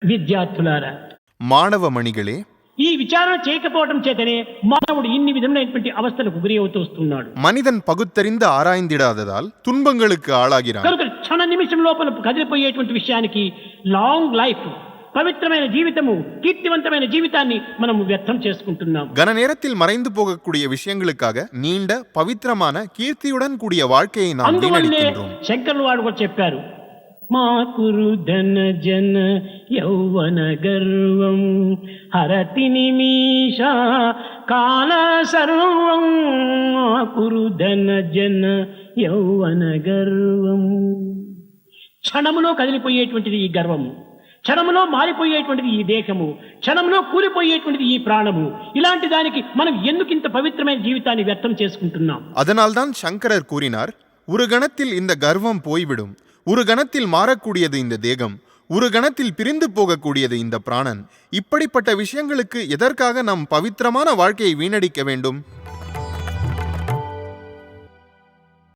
విద్యార్థులారా, మానవమణిகளே, ఈ విచారణ చేయకపోవడం చేతనే మానవుడు ఇన్ని విధమైనటువంటి అవస్థలకు గురి అవుతూ వస్తున్నాడు. மனிதன் பகுத்தறிந்து ஆராய்ந்திடாததால் துன்பங்களுக்கு ஆளாகிறான். కనుక క్షణ నిమిషం లోపల కదిలిపోయేటువంటి విషయానికి లాంగ్ లైఫ్, పవిత్రమైన జీవితము, కీర్తివంతమైన జీవితాన్ని మనం వ్యర్థం చేసుకుంటున్నాం. கன நேரத்தில் மறைந்து போகக்கூடிய விஷயங்களுக்காக நீண்ட பவித்திரமான கீர்த்தியுடன் கூடிய வாழ்க்கையை நாம் అందువల్లే வீணடிக்கின்றோம். శంకరులు వారు కూడా చెప్పారు, మా కురు ధన జన యౌవన గర్వం హరతి నిమిష కాల సర్వం. మా కురు ధన జన యౌవన గర్వం. క్షణములో కదిలిపోయేటువంటిది ఈ గర్వము, క్షణములో మారిపోయేటువంటిది ఈ దేహము, క్షణంలో కూలిపోయేటువంటిది ఈ ప్రాణము. ఇలాంటి దానికి మనం ఎందుకు ఇంత పవిత్రమైన జీవితాన్ని వ్యర్థం చేసుకుంటున్నాం? அதனால்தான் சங்கரர் கூறினார், ஒரு கணத்தில் இந்த கர்வம் போய்விடும், ஒரு கணத்தில் மாறக்கூடியது இந்த தேகம், ஒரு கணத்தில் பிரிந்து போகக்கூடியது இந்த பிராணன். இப்படிப்பட்ட விஷயங்களுக்கு எதற்காக நாம் பவித்திரமான வாழ்க்கையை வீணடிக்க வேண்டும்?